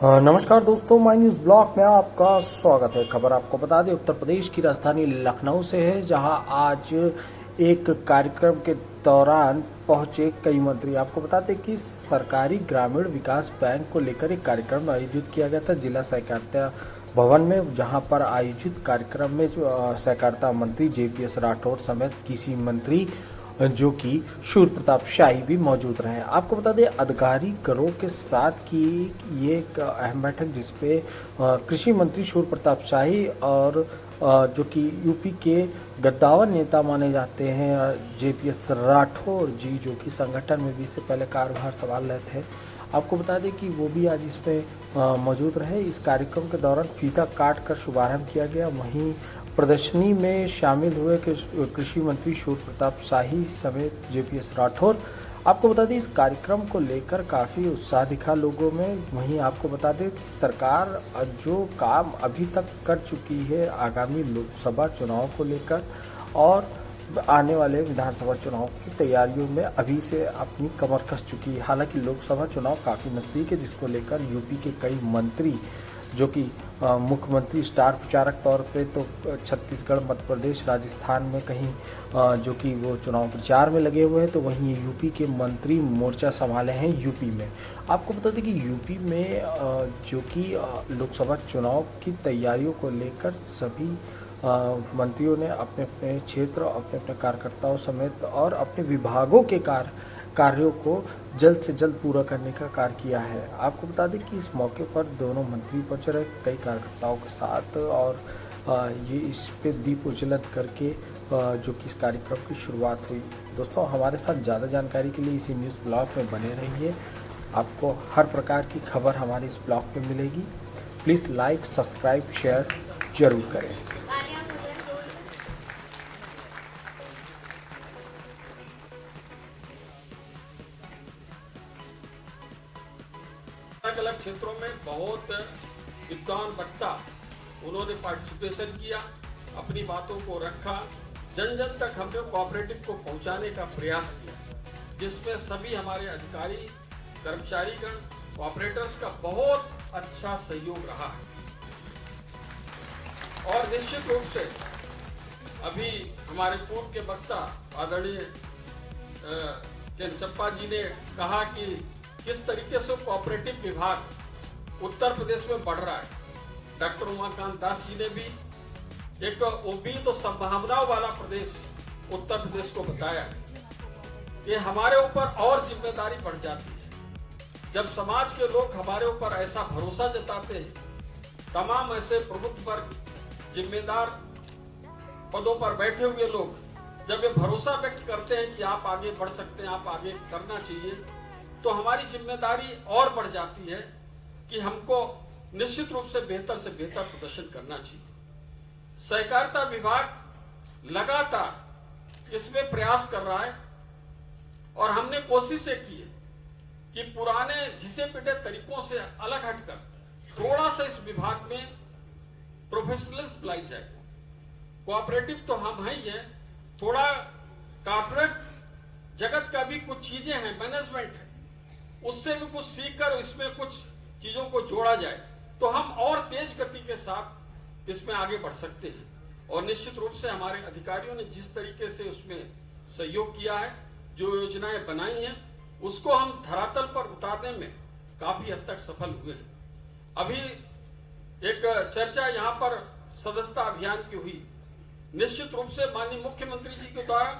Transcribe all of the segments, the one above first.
नमस्कार दोस्तों, my news block में आपका स्वागत है। खबर आपको बता दें, उत्तर प्रदेश की राजधानी लखनऊ से है, जहां आज एक कार्यक्रम के दौरान पहुंचे कई मंत्री। आपको बता दें कि सरकारी ग्रामीण विकास बैंक को लेकर एक कार्यक्रम आयोजित किया गया था जिला सहकारिता भवन में, जहां पर आयोजित कार्यक्रम में सहकारिता मंत्री जेपीएस राठौर समेत कृषि मंत्री जो कि शूर प्रताप शाही भी मौजूद रहे। आपको बता दें, अधिकारी गरों के साथ की ये एक अहम बैठक जिसपे कृषि मंत्री शूर प्रताप शाही और जो कि यूपी के गद्दावर नेता माने जाते हैं जेपीएस राठौर जी, जो कि संगठन में भी इससे पहले कार्यभार संभाल रहे थे। आपको बता दें कि वो भी आज इसमें मौजूद रहे। इस कार्यक्रम के दौरान फीता काट कर शुभारंभ किया गया। वहीं प्रदर्शनी में शामिल हुए कृषि मंत्री शूर प्रताप शाही समेत जेपीएस राठौर। आपको बता दें, इस कार्यक्रम को लेकर काफ़ी उत्साह दिखा लोगों में। वहीं आपको बता दें कि सरकार जो काम अभी तक कर चुकी है आगामी लोकसभा चुनाव को लेकर और आने वाले विधानसभा चुनाव की तैयारियों में अभी से अपनी कमर कस चुकी है। हालांकि लोकसभा चुनाव काफ़ी नज़दीक है, जिसको लेकर यूपी के कई मंत्री जो कि मुख्यमंत्री स्टार प्रचारक तौर पे तो छत्तीसगढ़, मध्य प्रदेश, राजस्थान में कहीं जो कि वो चुनाव प्रचार में लगे हुए हैं, तो वहीं यूपी के मंत्री मोर्चा संभाले हैं यूपी में। आपको बता दें कि यूपी में जो कि लोकसभा चुनाव की तैयारियों को लेकर सभी मंत्रियों ने अपने अपने क्षेत्र, अपने अपने कार्यकर्ताओं समेत और अपने विभागों के कार्यों को जल्द से जल्द पूरा करने का कार्य किया है। आपको बता दें कि इस मौके पर दोनों मंत्री पहुंच रहे कई कार्यकर्ताओं के साथ और ये इस पे दीप उज्जवलन करके जो कि इस कार्यक्रम की शुरुआत हुई। दोस्तों, हमारे साथ ज़्यादा जानकारी के लिए इसी न्यूज़ ब्लॉग में बने रहिए। आपको हर प्रकार की खबर हमारे इस ब्लॉग में मिलेगी। प्लीज़ लाइक, सब्सक्राइब, शेयर जरूर करें। अलग अलग क्षेत्रों में बहुत विद्वान वक्ता उन्होंने पार्टिसिपेशन किया, अपनी बातों को रखा, जन जन तक हमने कोऑपरेटिव को पहुंचाने का प्रयास किया, जिसमें सभी हमारे अधिकारी, कर्मचारीगण, कोऑपरेटर्स का बहुत अच्छा सहयोग रहा है। और निश्चित रूप से अभी हमारे पूर्व के वक्ता आदरणीय केनचप्पा जी ने कहा कि किस तरीके से कोऑपरेटिव विभाग उत्तर प्रदेश में बढ़ रहा है। डॉक्टर उमाकांत दास जी ने भी एक उम्मीद और संभावनाओं वाला प्रदेश उत्तर प्रदेश को बताया है। ये हमारे ऊपर और जिम्मेदारी बढ़ जाती है जब समाज के लोग हमारे ऊपर ऐसा भरोसा जताते हैं। तमाम ऐसे प्रबुद्ध वर्ग, जिम्मेदार पदों पर बैठे हुए लोग जब ये भरोसा व्यक्त करते हैं कि आप आगे बढ़ सकते हैं, आप आगे करना चाहिए, तो हमारी जिम्मेदारी और बढ़ जाती है कि हमको निश्चित रूप से बेहतर प्रदर्शन करना चाहिए। सहकारिता विभाग लगातार इसमें प्रयास कर रहा है और हमने कोशिश की है कि पुराने घिसे पिटे तरीकों से अलग हटकर थोड़ा सा इस विभाग में प्रोफेशनलिज्म लाई जाए। कोऑपरेटिव तो हम ही हैं, थोड़ा कॉर्पोरेट जगत का भी कुछ चीजें हैं, मैनेजमेंट है, उससे भी कुछ सीखकर इसमें कुछ चीजों को जोड़ा जाए तो हम और तेज गति के साथ इसमें आगे बढ़ सकते हैं। और निश्चित रूप से हमारे अधिकारियों ने जिस तरीके से उसमें सहयोग किया है, जो योजनाएं बनाई हैं, उसको हम धरातल पर उतारने में काफी हद तक सफल हुए हैं। अभी एक चर्चा यहाँ पर सदस्यता अभियान की हुई। निश्चित रूप से माननीय मुख्यमंत्री जी के द्वारा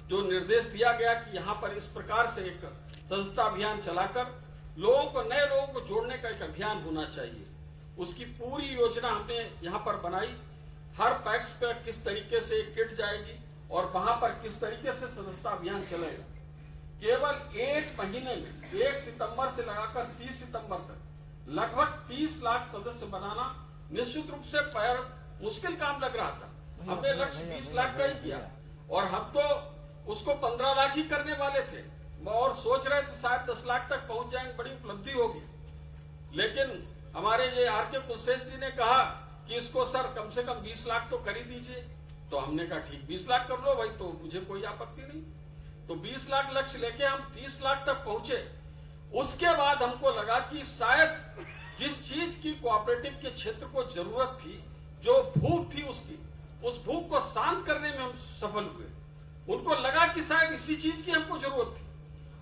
जो निर्देश दिया गया कि यहाँ पर इस प्रकार से एक सदस्यता अभियान चलाकर लोगों को, नए लोगों को जोड़ने का एक अभियान होना चाहिए, उसकी पूरी योजना हमने यहाँ पर बनाई। हर पैक्स पे किस तरीके से किट जाएगी और वहां पर किस तरीके से सदस्यता अभियान चलेगा। केवल एक महीने में 1 सितंबर से लगाकर 30 सितंबर तक लगभग 30 लाख सदस्य बनाना निश्चित रूप से मुश्किल काम लग रहा था। हमने लक्ष्य 20 लाख का ही किया और हम तो उसको 15 लाख ही करने वाले थे और सोच रहे थे शायद 10 लाख तक पहुंच जाएंगे, बड़ी उपलब्धि होगी। लेकिन हमारे ये आर.के. कुलश्रेष्ठ जी ने कहा कि इसको सर कम से कम 20 लाख तो कर ही दीजिए। तो हमने कहा ठीक 20 लाख कर लो भाई, तो मुझे कोई आपत्ति नहीं। तो 20 लाख लक्ष्य लेके हम 30 लाख तक पहुंचे। उसके बाद हमको लगा कि शायद जिस चीज कोऑपरेटिव के क्षेत्र को जरूरत थी, जो भूख थी उसकी, उस भूख को शांत करने में हम सफल हुए। उनको लगा कि शायद इसी चीज की हमको जरूरत थी,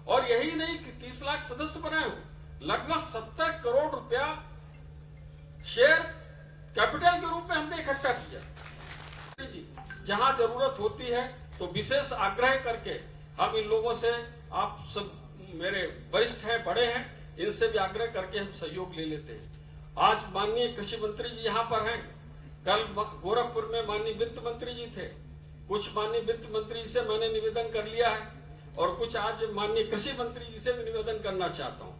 और यही नहीं कि 30 लाख सदस्य बनाए हुए, लगभग 70 करोड़ रुपया शेयर कैपिटल के रूप में हमने इकट्ठा किया। जहां जरूरत होती है तो विशेष आग्रह करके हम इन लोगों से, आप सब मेरे वरिष्ठ हैं, बड़े हैं, इनसे भी आग्रह करके हम सहयोग ले लेते हैं। आज माननीय कृषि मंत्री जी यहाँ पर हैं, कल गोरखपुर में माननीय वित्त मंत्री जी थे, कुछ माननीय वित्त मंत्री जी से मैंने निवेदन कर लिया है, और कुछ आज माननीय कृषि मंत्री जी से भी निवेदन करना चाहता हूं।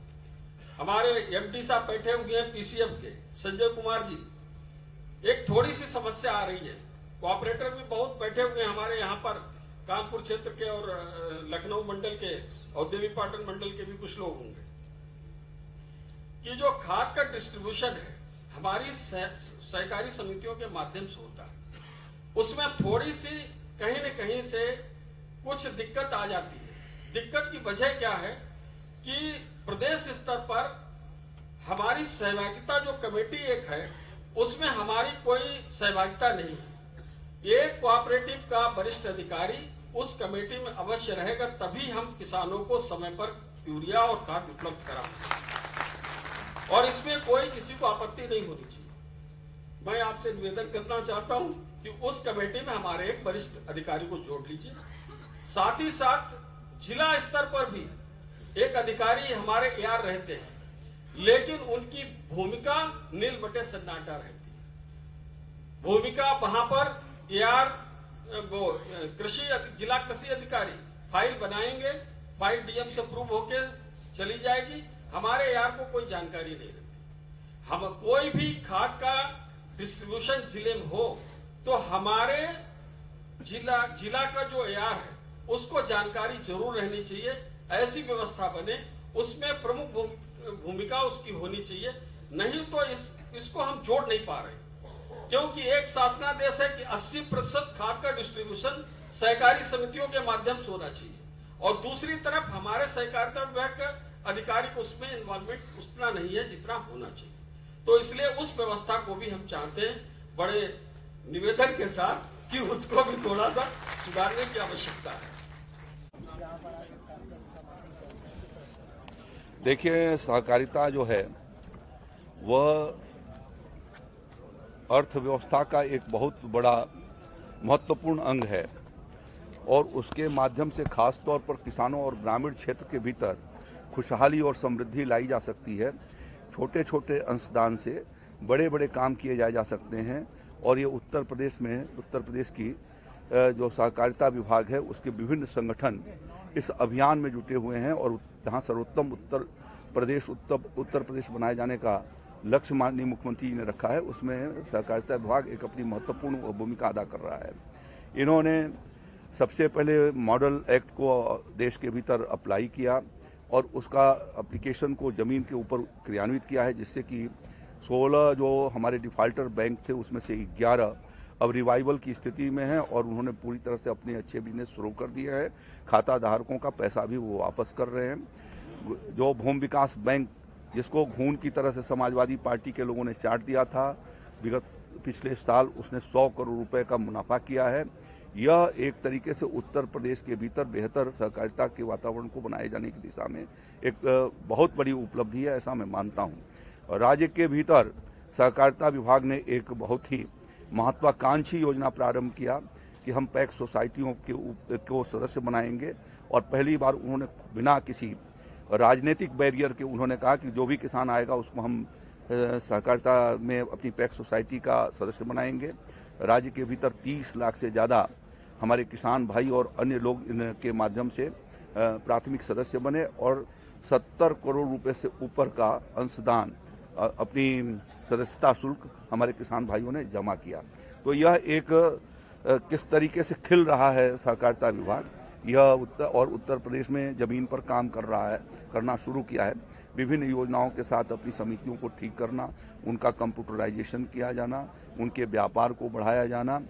हमारे एमडी साहब बैठे हुए हैं पीसीएफ के, संजय कुमार जी, एक थोड़ी सी समस्या आ रही है। कोऑपरेटर भी बहुत बैठे हुए हैं हमारे यहाँ पर, कानपुर क्षेत्र के और लखनऊ मंडल के और देवीपाटन मंडल के भी कुछ लोग होंगे, कि जो खाद का डिस्ट्रीब्यूशन है हमारी सहकारी समितियों के माध्यम से होता है, उसमें थोड़ी सी कहीं न कहीं से कुछ दिक्कत आ जाती है। दिक्कत की वजह क्या है कि प्रदेश स्तर पर हमारी सहभागिता जो कमेटी एक है, उसमें हमारी कोई सहभागिता नहीं है। एक कोऑपरेटिव का वरिष्ठ अधिकारी उस कमेटी में अवश्य रहेगा, तभी हम किसानों को समय पर यूरिया और खाद उपलब्ध कराएंगे, और इसमें कोई किसी को आपत्ति नहीं होनी चाहिए। मैं आपसे निवेदन करना चाहता हूं कि उस कमेटी में हमारे एक वरिष्ठ अधिकारी को जोड़ लीजिए। साथ ही साथ जिला स्तर पर भी एक अधिकारी हमारे एआर रहते हैं, लेकिन उनकी भूमिका नील बटे सन्नाटा रहती है। भूमिका वहां पर एआर वो जिला कृषि अधिकारी फाइल बनाएंगे, फाइल डीएम से अप्रूव होके चली जाएगी, हमारे एआर को कोई जानकारी नहीं रहती। हम कोई भी खाद का डिस्ट्रीब्यूशन जिले में हो तो हमारे जिला का जो एआर है उसको जानकारी जरूर रहनी चाहिए। ऐसी व्यवस्था बने, उसमें प्रमुख भूमिका उसकी होनी चाहिए, नहीं तो इसको हम जोड़ नहीं पा रहे, क्योंकि एक शासनादेश है कि 80% खाद का डिस्ट्रीब्यूशन सहकारी समितियों के माध्यम से होना चाहिए, और दूसरी तरफ हमारे सहकारिता विभाग का अधिकारी को उसमें इन्वॉल्वमेंट उतना नहीं है जितना होना चाहिए। तो इसलिए उस व्यवस्था को भी हम चाहते हैं, बड़े निवेदन के साथ, कि उसको भी थोड़ा सा सुधारने की आवश्यकता है। देखिए, सहकारिता जो है वह अर्थव्यवस्था का एक बहुत बड़ा महत्वपूर्ण अंग है, और उसके माध्यम से खास तौर पर किसानों और ग्रामीण क्षेत्र के भीतर खुशहाली और समृद्धि लाई जा सकती है। छोटे छोटे अंशदान से बड़े बड़े काम किए जा सकते हैं, और ये उत्तर प्रदेश की जो सहकारिता विभाग है उसके विभिन्न संगठन इस अभियान में जुटे हुए हैं, और जहाँ सर्वोत्तम उत्तर प्रदेश बनाए जाने का लक्ष्य माननीय मुख्यमंत्री जी ने रखा है, उसमें सहकारिता विभाग एक अपनी महत्वपूर्ण भूमिका अदा कर रहा है। इन्होंने सबसे पहले मॉडल एक्ट को देश के भीतर अप्लाई किया, और उसका एप्लीकेशन को ज़मीन के ऊपर क्रियान्वित किया है, जिससे कि 16 जो हमारे डिफाल्टर बैंक थे उसमें से 11 अब रिवाइवल की स्थिति में हैं, और उन्होंने पूरी तरह से अपने अच्छे बिजनेस शुरू कर दिए हैं। खाता धारकों का पैसा भी वो वापस कर रहे हैं। जो भूमि विकास बैंक, जिसको घून की तरह से समाजवादी पार्टी के लोगों ने चाट दिया था, पिछले साल उसने 100 करोड़ रुपए का मुनाफा किया है। यह एक तरीके से उत्तर प्रदेश के भीतर बेहतर सहकारिता के वातावरण को बनाए जाने की दिशा में एक बहुत बड़ी उपलब्धि है, ऐसा मैं मानता हूँ। राज्य के भीतर सहकारिता विभाग ने एक बहुत ही महत्वाकांक्षी योजना प्रारंभ किया कि हम पैक्स सोसाइटियों को सदस्य बनाएंगे, और पहली बार उन्होंने बिना किसी राजनीतिक बैरियर के उन्होंने कहा कि जो भी किसान आएगा उसको हम सहकारिता में अपनी पैक्स सोसाइटी का सदस्य बनाएंगे। राज्य के भीतर 30 लाख से ज़्यादा हमारे किसान भाई और अन्य लोग इनके माध्यम से प्राथमिक सदस्य बने, और 70 करोड़ रुपए से ऊपर का अंशदान अपनी सदस्यता शुल्क हमारे किसान भाइयों ने जमा किया। तो यह एक किस तरीके से खिल रहा है सहकारिता विभाग, यह उत्तर प्रदेश में जमीन पर काम करना शुरू किया है। विभिन्न योजनाओं के साथ अपनी समितियों को ठीक करना, उनका कंप्यूटराइजेशन किया जाना, उनके व्यापार को बढ़ाया जाना,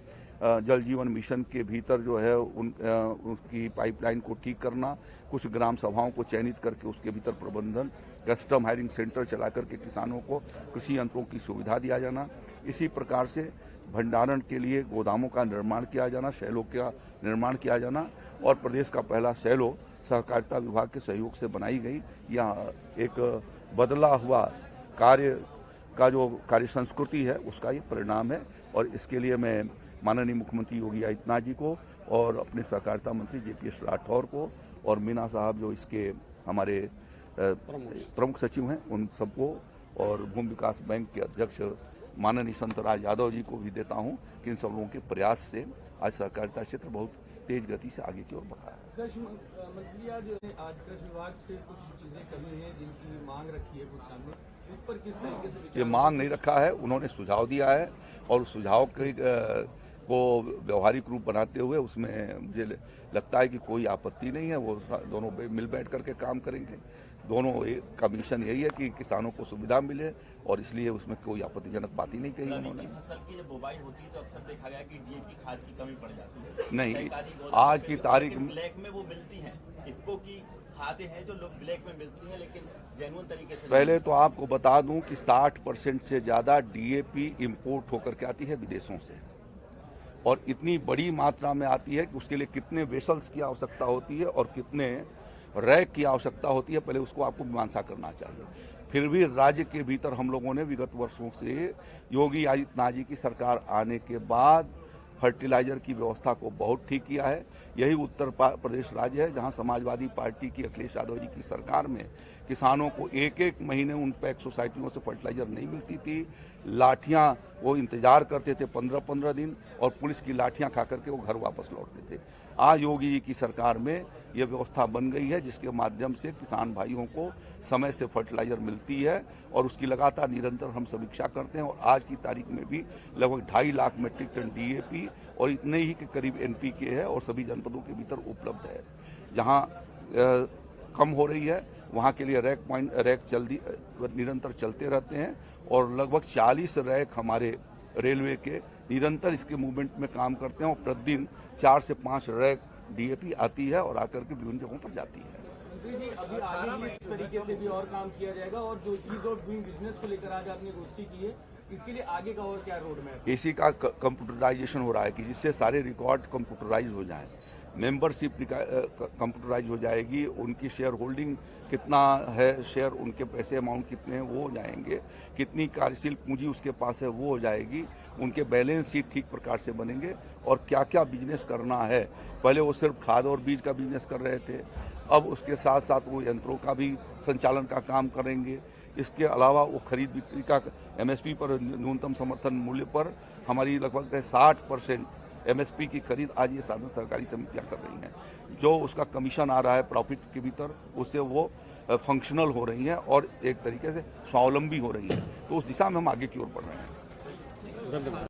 जल जीवन मिशन के भीतर जो है उसकी पाइपलाइन को ठीक करना, कुछ ग्राम सभाओं को चयनित करके उसके भीतर प्रबंधन, कस्टम हायरिंग सेंटर चला करके किसानों को कृषि यंत्रों की सुविधा दिया जाना, इसी प्रकार से भंडारण के लिए गोदामों का निर्माण किया जाना, शैलों का निर्माण किया जाना और प्रदेश का पहला शैलो सहकारिता विभाग के सहयोग से बनाई गई। यह एक बदला हुआ कार्य का जो कार्य संस्कृति है उसका ये परिणाम है और इसके लिए मैं माननीय मुख्यमंत्री योगी आदित्यनाथ जी को और अपने सहकारिता मंत्री JPS राठौर को और मीना साहब जो इसके हमारे प्रमुख सचिव हैं उन सबको और भूमि विकास बैंक के अध्यक्ष माननीय संतराज यादव जी को भी देता हूं कि इन सब लोगों के प्रयास से आज सहकारिता क्षेत्र बहुत तेज गति से आगे की ओर बढ़ा है। कृषि मंत्री आज कृषि विभाग से कुछ चीजें कही हैं जिनकी मांग रखी है कुछ सामने, उस पर किस तरीके से ये मांग नहीं रखा है, उन्होंने सुझाव दिया है और उस सुझाव को व्यवहारिक रूप बनाते हुए उसमें मुझे लगता है कि कोई आपत्ति नहीं है। वो दोनों मिल बैठ करके काम करेंगे। दोनों का मिशन यही है कि किसानों को सुविधा मिले और इसलिए उसमें कोई आपत्तिजनक बात ही नहीं कही उन्होंने। फसल की जब बुवाई होती है तो अक्सर देखा गया कि DAP खाद की कमी पड़ जाती है। नहीं, आज की तारीख में ब्लैक में वो मिलती हैं, इफ्को की खादें हैं जो लोग ब्लैक में मिलती हैं लेकिन जेन्युइन तरीके से। पहले तो आपको बता दूं कि 60% से ज्यादा DAP इंपोर्ट होकर के आती है विदेशों से और इतनी बड़ी मात्रा में आती है कि उसके लिए कितने वेसल्स की आवश्यकता होती है और कितने रैक की आवश्यकता होती है, पहले उसको आपको मीमांसा करना चाहिए। फिर भी राज्य के भीतर हम लोगों ने विगत वर्षों से योगी आदित्यनाथ जी की सरकार आने के बाद फर्टिलाइजर की व्यवस्था को बहुत ठीक किया है। यही उत्तर प्रदेश राज्य है जहां समाजवादी पार्टी की अखिलेश यादव जी की सरकार में किसानों को एक एक महीने उन पैक सोसाइटियों से फर्टिलाइजर नहीं मिलती थी। लाठियां वो इंतजार करते थे 15-15 दिन और पुलिस की लाठियां खा करके वो घर वापस लौटते थे। आज योगी जी की सरकार में ये व्यवस्था बन गई है जिसके माध्यम से किसान भाइयों को समय से फर्टिलाइजर मिलती है और उसकी लगातार निरंतर हम समीक्षा करते हैं और आज की तारीख में भी लगभग 2.5 लाख मीट्रिक टन DAP और इतने ही के करीब NPK है और सभी जनपदों के भीतर उपलब्ध है। जहां कम हो रही है वहां के लिए रैक जल्दी निरंतर चलते रहते हैं और लगभग 40 रैक हमारे रेलवे के निरंतर इसके मूवमेंट में काम करते हैं और प्रतिदिन 4 से 5 रैक DAP आती है और आकर के विभिन्न जगहों पर जाती है। मंत्री जी, अभी आगे भी इस तरीके से भी और काम किया जाएगा और जो ईज ऑफ डूइंग बिजनेस को लेकर आज आपने गोष्ठी की है, इसके लिए आगे का और क्या रोड मैप? इसी का कंप्यूटराइजेशन हो रहा है कि जिससे सारे रिकॉर्ड कंप्यूटराइज हो जाएं, मेंबरशिप कंप्यूटराइज हो जाएगी, उनकी शेयर होल्डिंग कितना है, शेयर उनके पैसे अमाउंट कितने हैं वो हो जाएंगे, कितनी कार्यशील पूंजी उसके पास है वो हो जाएगी, उनके बैलेंस शीट ठीक प्रकार से बनेंगे और क्या क्या बिजनेस करना है। पहले वो सिर्फ खाद और बीज का बिजनेस कर रहे थे, अब उसके साथ साथ वो यंत्रों का भी संचालन का काम करेंगे। इसके अलावा वो खरीद बिक्री का MSP पर न्यूनतम समर्थन मूल्य पर हमारी लगभग 60% MSP की खरीद आज ये साधन सरकारी समितियां कर रही हैं। जो उसका कमीशन आ रहा है प्रॉफिट के भीतर उससे वो फंक्शनल हो रही हैं और एक तरीके से स्वावलंबी हो रही है। तो उस दिशा में हम आगे की ओर बढ़ रहे हैं।